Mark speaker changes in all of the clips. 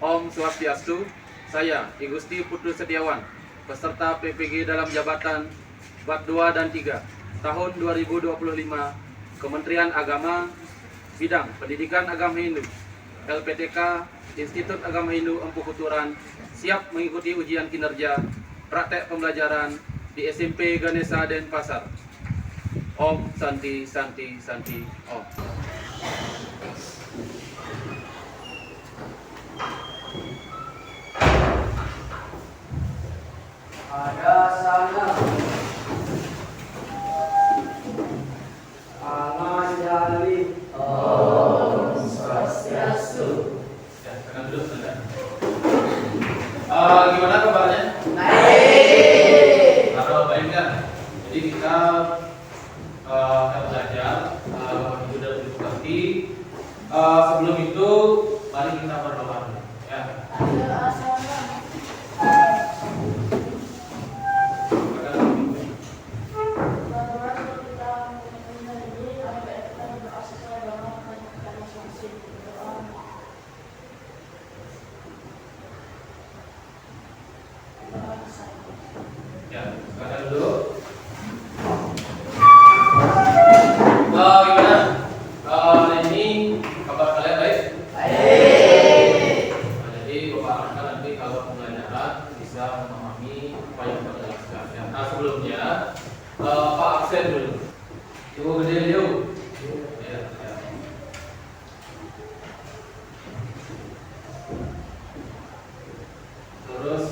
Speaker 1: Om Swastiastu. Saya, I Gusti Putu Setiawan, peserta PPG dalam jabatan Bat 2 dan 3 tahun 2025, Kementerian Agama, Bidang Pendidikan Agama Hindu, LPTK, Institut Agama Hindu Empu Kuturan, siap mengikuti ujian kinerja praktek pembelajaran di SMP Ganesha Denpasar. Om Santi Santi Santi Om.
Speaker 2: Ada sana Anganjali.
Speaker 3: Om Swastiastu.
Speaker 1: Ya, sekarang duduk sebentar. Gimana kabarnya?
Speaker 3: Baik.
Speaker 1: Kalau baik kan? Jadi kita akan belajar Hindu dan Budi. Sebelum itu, mari kita berdoa dulu. Ya. Ya, sekarang dulu. Gimana? Ini kabar kalian baik?
Speaker 3: Baik.
Speaker 1: Jadi Bapak akan nanti kalau pembelajaran bisa memahami apa yang Bapak jelaskan. Ya. Nah sebelumnya Pak absen dulu. Ibu gede dulu. Ya, ya. Terus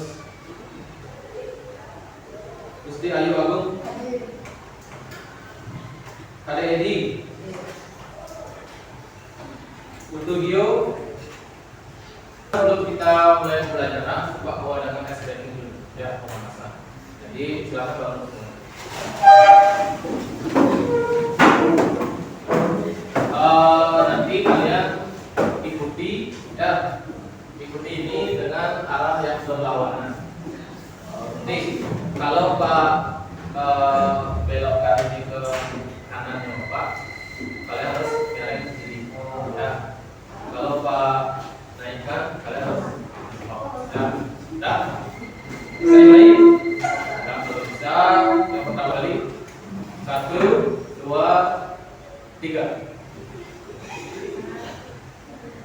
Speaker 1: Gusti Ayu Agung. Kade Edi. Untuk Gio. Sebelum kita mulai pembelajaran, Pak mau adakan SDM dulu, ya pemanasan. Jadi silakan Pak untuk mulai. Nanti kalian ikuti, ya ikuti ini dengan arah yang berlawanan. Nanti kalau Pak belokkan ini ke kanannya Bapak, kalian harus miring ke sini. Ya. Kalau Pak naikkan, kalian harus ya. Dah. Bisa dimulai? Nah, kalau bisa, yang pertama kali 1, 2, 3.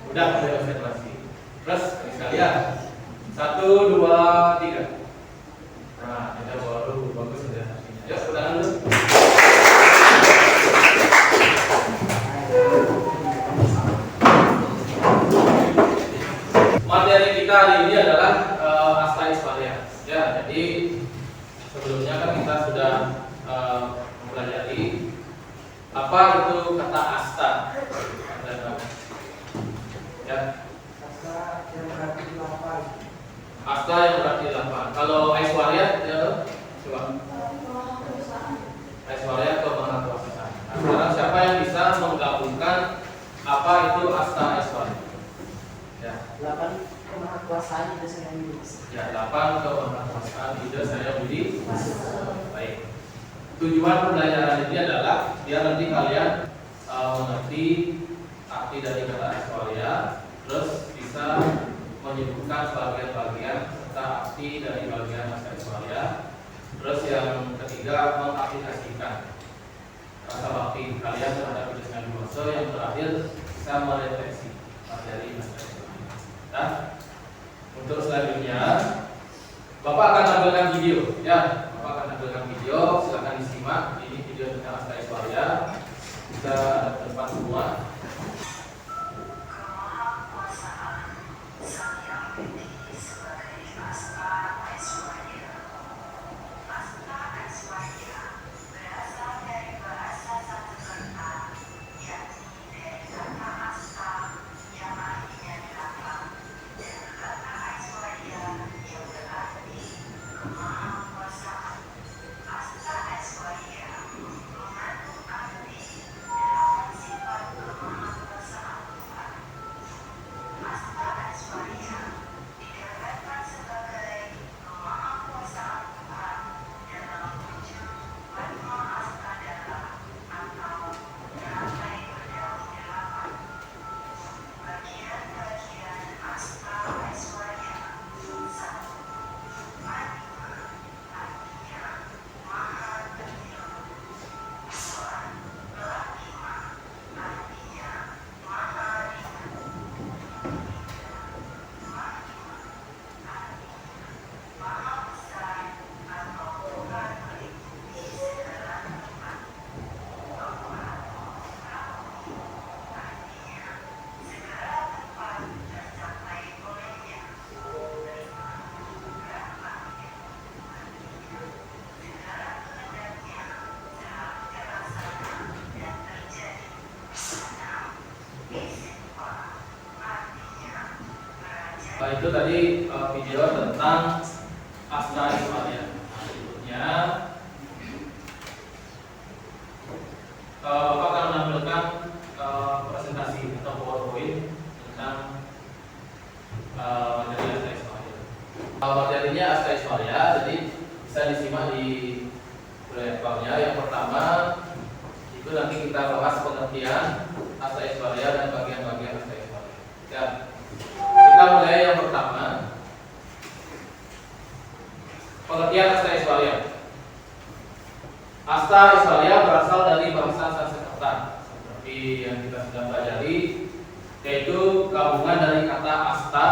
Speaker 1: Udah mulai konsentrasi. Terus sekalian 1, 2, 3. Nah, kita baru bagus sudah artinya. Yuk, tangan dulu. Materi kita hari ini adalah Asta Aishwarya. Ya, jadi sebelumnya kan kita sudah mempelajari apa itu kata Asta. Ya. Asta yang berarti 8. Kalau Aishwarya, ya, coba. Aishwarya atau Mahakuasaan. Nah, sekarang siapa yang bisa menggabungkan apa itu Asta Aishwarya? Ya.
Speaker 3: 8 kemahakuasaan ide saya Budi.
Speaker 1: Ya, 8 kemahakuasaan ide saya Budi. Baik. Tujuan pembelajaran ini adalah biar nanti kalian mengerti arti dari kata Aishwarya, terus bisa menyebutkan bagian-bagian serta arti dari bagian Asta Aishwarya. Terus yang ketiga, mengaplikasikan rasa bakti kalian terhadap ide saya Budi. Yang terakhir, bisa merefleksi materi Asta Aishwarya. Nah, untuk selanjutnya Bapak akan tampilkan video, ya. Bapak akan tampilkan video, silakan disimak. Ini video tentang Asta Aishwarya. Kita ada tempat semua. Itu tadi video tentang Asta Iswaria. Nah, berikutnya Bapak akan menampilkan presentasi atau PowerPoint tentang materi Asta Iswaria. Materinya Asta Iswaria, jadi bisa disimak di layarnya. Yang pertama itu nanti kita bahas pengertian Asta Iswaria dan bagian-bagian Asta Iswaria. Ya, kita mulai yang pertama. Pengertian Asta Iswaria. Asta Iswaria berasal dari bahasa Sanskerta seperti yang kita sudah pelajari, yaitu gabungan dari kata asta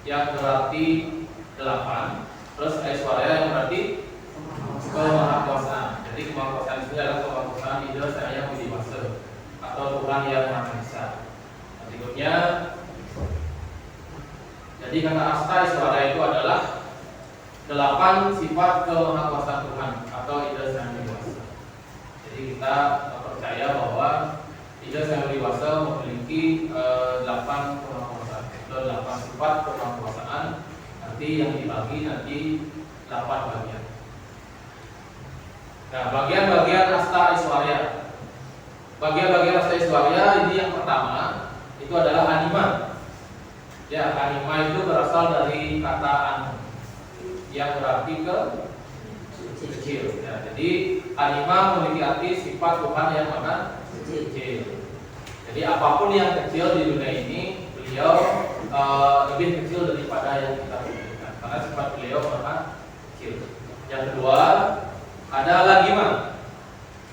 Speaker 1: yang berarti 8, terus Aiswaria yang berarti kemahakuasaan. Jadi kemahakuasaan itu adalah kemahakuasaan Ida Saya Yang Widi Wasa atau Tuhan Yang Maha Esa. Berikutnya, jadi kata asta Aiswaria itu adalah 8 sifat kemahakuasaan Tuhan atau Ida Saya Yang Widi Wasa. Jadi kita percaya bahwa Ida Saya Yang Widi Wasa memiliki 8 kemahakuasaan atau 8 sifat kemahakuasaan. Nanti yang dibagi nanti 8 bagian. Nah, bagian-bagian Asta Aiswaria. Bagian-bagian Asta Aiswaria ini yang pertama itu adalah anima. Ya, anima itu berasal dari kata anu yang berarti kecil. Ya, jadi anima memiliki arti sifat Tuhan yang mana kecil. Jadi apapun yang kecil di dunia ini beliau lebih kecil daripada yang kita pikirkan karena sifat beliau maha kecil. Yang kedua ada lagima.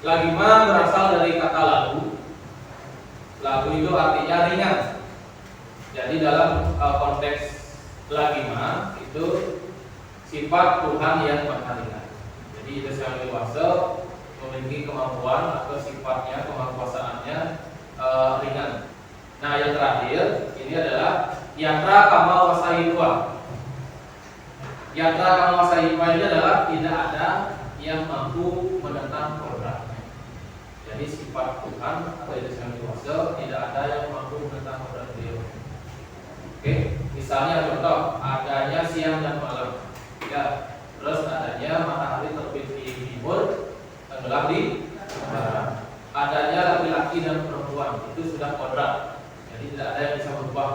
Speaker 1: Lagima berasal dari kata lagu. Lagu itu artinya ringan. Jadi dalam konteks lagima itu sifat Tuhan yang maha ringan. Jadi Ida Saya Yang Widi Wasa memiliki kemampuan atau sifatnya kemahakuasaannya ringan. Nah, yang terakhir ini adalah yatra kama wasahidwa. Yatra kama wasahidwa ini adalah tidak ada yang mampu menentang kodratnya. Jadi sifat Tuhan atau Ida Saya Yang Widi Wasa tidak ada yang mampu menentang kodrat beliau. Oke, misalnya contoh adanya siang dan malam. Ya, terus adanya matahari terbit di timur, tenggelam di barat. Adanya laki-laki dan perempuan, itu sudah kodrat. Jadi tidak ada yang bisa merubah.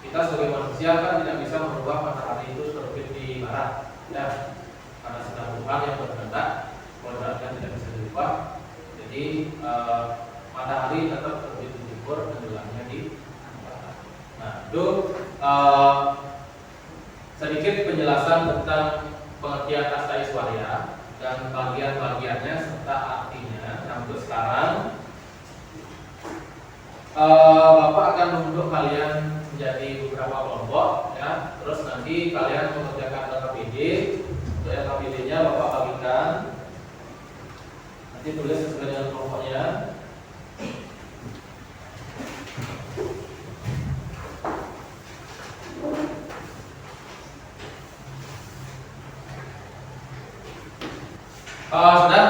Speaker 1: Kita sebagai manusia kan tidak bisa merubah matahari itu terbit di barat. Ya, karena sudah Tuhan yang berkehendak, kodratnya tidak bisa dirubah. Jadi matahari tetap terbit di timur, tenggelamnya di barat. Nah, itu sedikit penjelasan tentang pengertian Asta Aiswaria dan bagian-bagiannya serta artinya. Nah, untuk sekarang Bapak akan membentuk kalian menjadi beberapa kelompok, ya. Terus nanti kalian mengerjakan LKPD. Untuk LKPD-nya Bapak bagikan. Nanti tulis sesuai dengan kelompoknya. Sudah?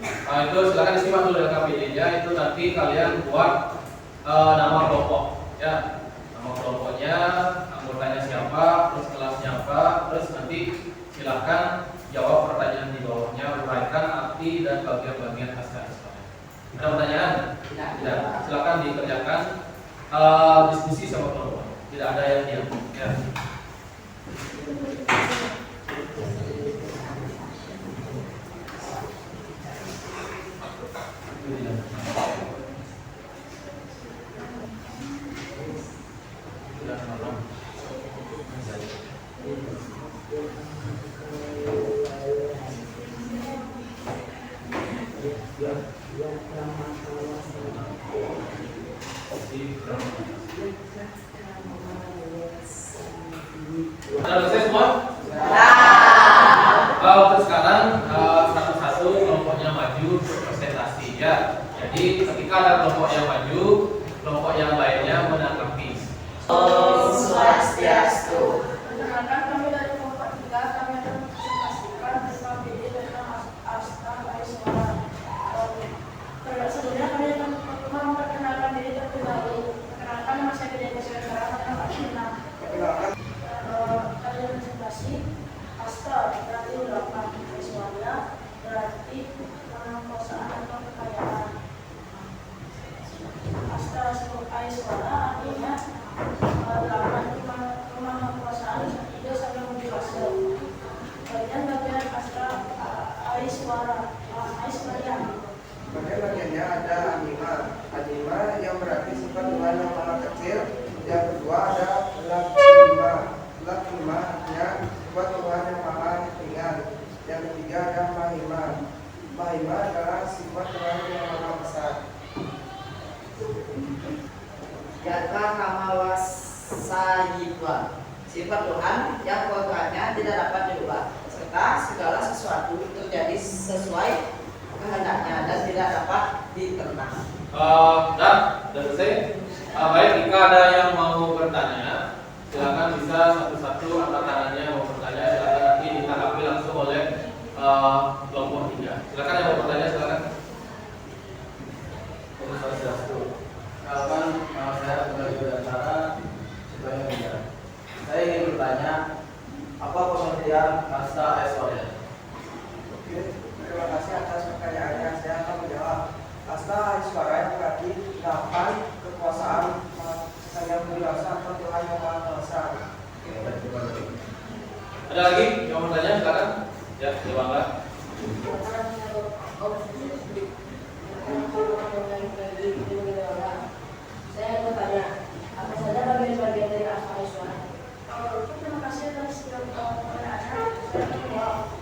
Speaker 1: Nah, itu silakan disimak dulu LKPD-nya. Itu nanti kalian buat nama kelompok, ya. Nama kelompoknya, anggotanya siapa, terus kelasnya apa, terus nanti silakan jawab pertanyaan di bawahnya, uraikan arti dan bagian-bagian Asta Aiswaria. Ada pertanyaan? Tidak. Silakan dikerjakan diskusi sama kelompok. Tidak ada yang diam, ya. Ada selesai semua? Untuk sekarang satu-satu kelompoknya maju untuk presentasi, ya. Jadi ketika ada kelompok yang maju, kelompok yang lainnya menanggapi.
Speaker 3: Om Swastiastu.
Speaker 4: Perkenalkan, kami dari kelompok 3, kami akan mempresentasikan tentang PD tentang Asta Aiswaria. Sebelumnya kami akan memperkenalkan diri terlebih dahulu. Perkenalkan, nama saya Dede Kesehatan. Aiswara artinya 8 kemahakuasaan tidak sampai menjelaskan. Bagian-bagian asta Aiswara
Speaker 5: Pada bagiannya ada anima. Anima yang berarti sifat Tuhan yang maha kecil. Yang kedua ada lakima. Lakima artinya sifat Tuhan yang maha ringan. Yang ketiga ada mahima. Mahima adalah sifat Tuhan yang maha besar.
Speaker 3: Yata kamawasayitwa, sifat Tuhan yang kodratnya tidak dapat dirubah, serta segala sesuatu terjadi sesuai kehendaknya dan tidak dapat ditentang.
Speaker 1: Dan selesai. Baik, jika ada yang mau bertanya, silakan bisa satu-satu angkat tangannya mau bertanya. Silakan nanti ditanggapi langsung oleh kelompok 3. Silakan yang mau bertanya, silakan.
Speaker 2: Kapan saya sebagai acara sebanyak ini. Saya ingin bertanya, apa pengertian kasta Aiswara?
Speaker 5: Oke, terima kasih atas pertanyaannya. Saya akan menjawab. Kasta Aiswara berarti 8 kekuasaan yang berkuasa atau Tuhan yang maha kuasa.
Speaker 1: Ada lagi yang mau bertanya, silakan. Ya, silakan.
Speaker 4: Saya bertanya, apa saja bagian-bagian dari asta Aiswara? Terima kasih atas pertanyaannya. Saya akan menjawab.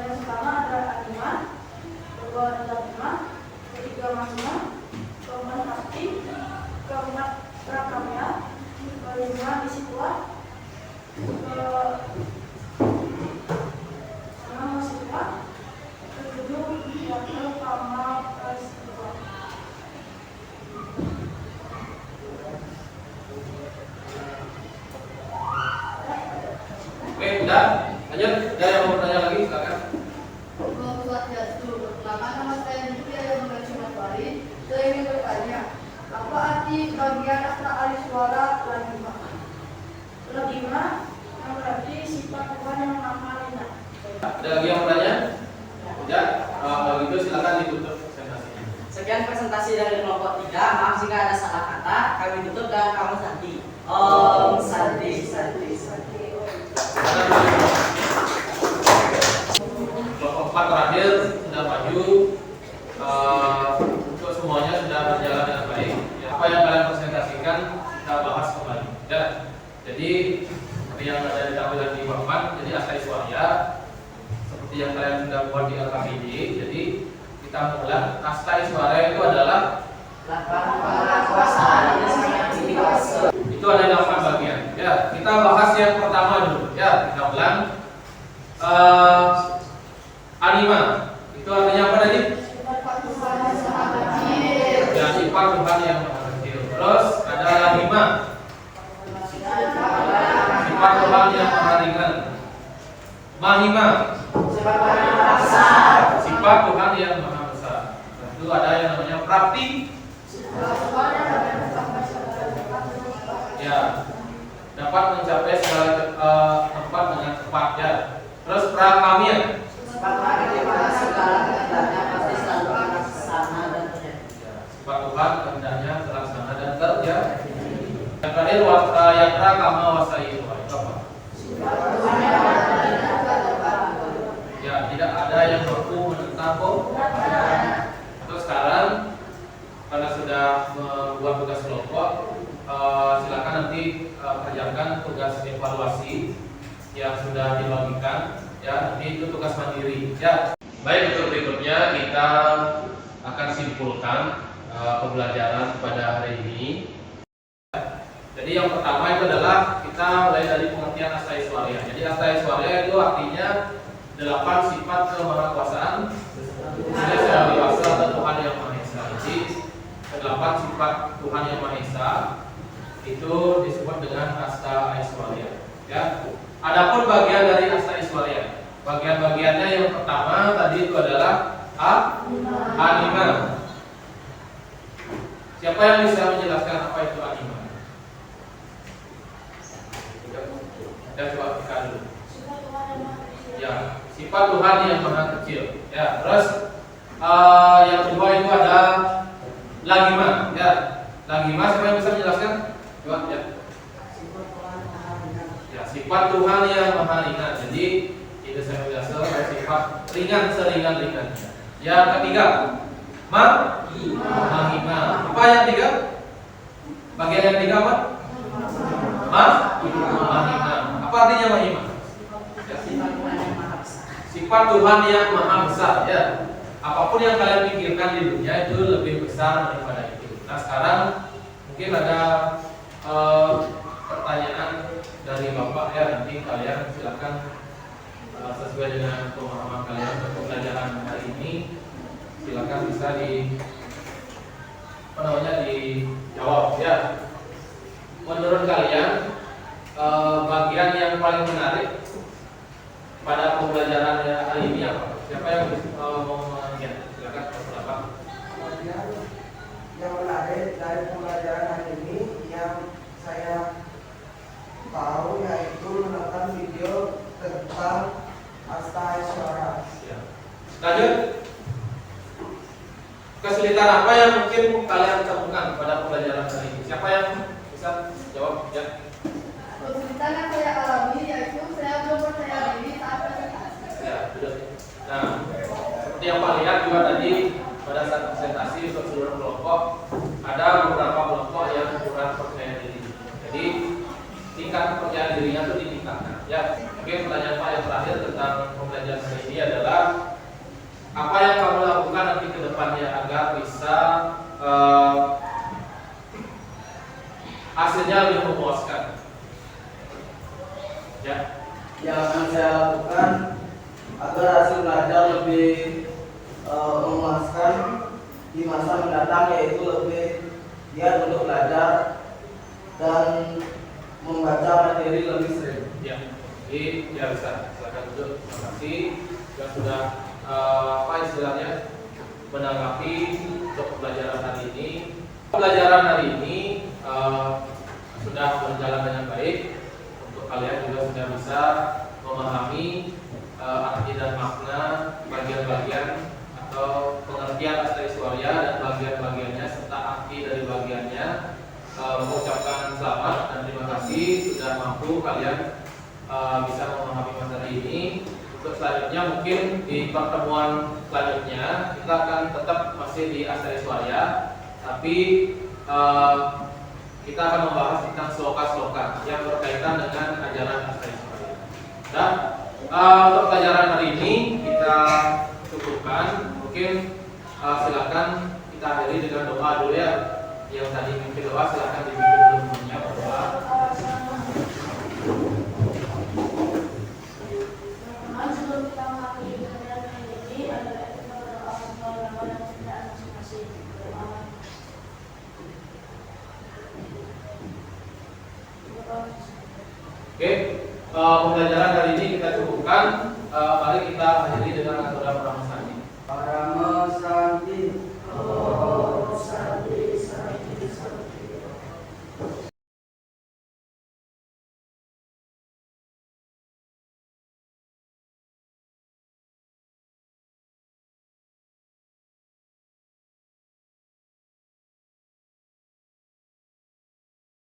Speaker 4: Yang pertama ada anima, kedua ada lakima, ketiga mahima, keempat sakti, keempat prakamya, kelima disipua, keenam masipua, ketujuh wakil kama disipua.
Speaker 1: Oke, udah. Lanjut. Ada yang mau bertanya lagi, silakan.
Speaker 6: Nama saya Nitya yang Aiswari. Saya ingin bertanya, apa arti bagian asta Aiswara lakima?
Speaker 4: Lakima yang berarti sifat Tuhan yang maha ringan.
Speaker 1: Ada lagi yang mau bertanya? Ya, kalau gitu silakan ditutup presentasinya.
Speaker 3: Sekian presentasi dari kelompok 3. Maaf jika ada salah kata. Kami tutup dan kamu Santi. Om Santi, Santi, Santi.
Speaker 1: Kelompok 4 terakhir sudah maju. Untuk semuanya sudah berjalan dengan baik. Ya, apa yang kalian presentasikan kita bahas kembali. Ya, jadi seperti yang ada di tampilan di papan, jadi asta Aiswara seperti yang kalian sudah buat di LKPD. Jadi kita mengulang, asta Aiswara itu adalah
Speaker 3: 8 kekuasaan yang sangat berkuasa.
Speaker 1: itu ada 8 bagian. Ya, kita bahas yang pertama dulu. Ya, kita ulang. Anima itu artinya apa tadi? Ya, sifat Tuhan yang maha kecil. Terus ada lakima, sifat Tuhan yang maha ringan. Mahima, sifat Tuhan yang maha besar. Itu ada yang namanya prapti. Ya, dapat mencapai segala tempat dengan cepat. Ya. Terus prakamya,
Speaker 3: Sifat Tuhan yang mana segala kehendaknya pasti selalu terlaksana dan terjadi.
Speaker 1: sifat Tuhan kehendaknya terlaksana dan terjadi. Yang terakhir yatra kama wasai itu apa? Ya, tidak ada yang mampu menentang Terus sekarang karena sudah membuat tugas kelompok, silakan nanti kerjakan tugas evaluasi yang sudah dibagikan. Ya, ini itu tugas mandiri. Ya, baik, untuk berikutnya kita akan simpulkan pembelajaran pada hari ini. Jadi yang pertama itu adalah kita mulai dari pengertian asta Aiswara. Jadi asta Aiswara itu artinya 8 sifat kemahakuasaan yang dewasa atau Tuhan yang Maha Esa. Jadi 8 sifat Tuhan yang Maha Esa itu disebut dengan asta Aiswara. Ya. Adapun bagian dari asta Aiswara, bagian-bagiannya yang pertama tadi itu adalah anima. Siapa yang bisa menjelaskan apa itu anima? Ya, coba kita dulu. Ya, sifat Tuhan yang maha kecil. Ya, terus yang kedua itu ada lakima. Ya, Lagi mas, siapa yang bisa menjelaskan? Coba ya. Ya, sifat Tuhan yang maha ringan. Jadi itu saya menjelaskan sifat ringan seringan-ringannya. Yang ketiga, mahima. Apa yang ketiga? Bagian yang ketiga apa? Mahima. Apa artinya mahima? Ya.
Speaker 3: Sifat Tuhan yang maha besar.
Speaker 1: Sifat Tuhan yang maha besar ya. Apapun yang kalian pikirkan di dunia itu lebih besar daripada itu. Nah sekarang mungkin ada pertanyaan dari Bapak ya, nanti kalian silakan sesuai dengan pemahaman kalian untuk pembelajaran hari ini silakan bisa dijawab ya. Menurut kalian bagian yang paling menarik pada pembelajaran hari ini apa? Siapa yang mau menanya? Silakan berpendapat.
Speaker 5: Kemudian yang menarik dari pembelajaran hari ini yang saya tahu yaitu menonton video tentang Asta Aishwarya.
Speaker 1: Ya. Lanjut. Kesulitan apa yang mungkin kalian temukan pada pembelajaran hari ini? Siapa yang bisa jawab? Ya.
Speaker 6: Kesulitan yang saya alami yaitu saya belum percaya diri saat presentasi.
Speaker 1: Ya, sudah. Nah, seperti yang Pak lihat juga tadi pada saat presentasi untuk seluruh kelompok ada beberapa kelompok yang kurang percaya diri. Jadi tingkat kepercayaan dirinya itu ditingkatkan. Ya, oke. Pertanyaan Pak yang terakhir tentang pembelajaran hari ini adalah apa yang kamu lakukan nanti ke depannya agar bisa hasilnya lebih memuaskan. Ya.
Speaker 2: Yang akan saya lakukan agar hasil belajar lebih memuaskan di masa mendatang, yaitu lebih giat untuk belajar dan membaca materi lebih sering.
Speaker 1: Ya, jadi ya bisa silakan duduk. Terima kasih yang sudah apa istilahnya menanggapi untuk pembelajaran hari ini. Pembelajaran hari ini sudah berjalan dengan baik. Untuk kalian juga sudah bisa memahami arti dan makna bagian-bagian atau pengertian Asta Aishwarya dan bagian-bagiannya serta arti dari bagiannya. Mengucapkan selamat dan terima kasih sudah mampu kalian bisa memahami materi ini. Untuk selanjutnya mungkin di pertemuan selanjutnya kita akan tetap masih di Asta Aishwarya, tapi kita akan membahas tentang sloka-sloka yang berkaitan dengan ajaran Asta Aishwarya. Dan untuk pelajaran hari ini kita cukupkan. Mungkin silakan kita akhiri dengan doa dulu ya. Yang tadi mimpi doa silakan dibikin dulu punya berdoa.
Speaker 4: Sebelum kita mengakhiri pembelajaran ini adalah kita berdoa untuk nama dan kerjaan masing-masing.
Speaker 1: Oke, pembelajaran hari ini kita cukupkan. Mari kita akhiri dengan aturan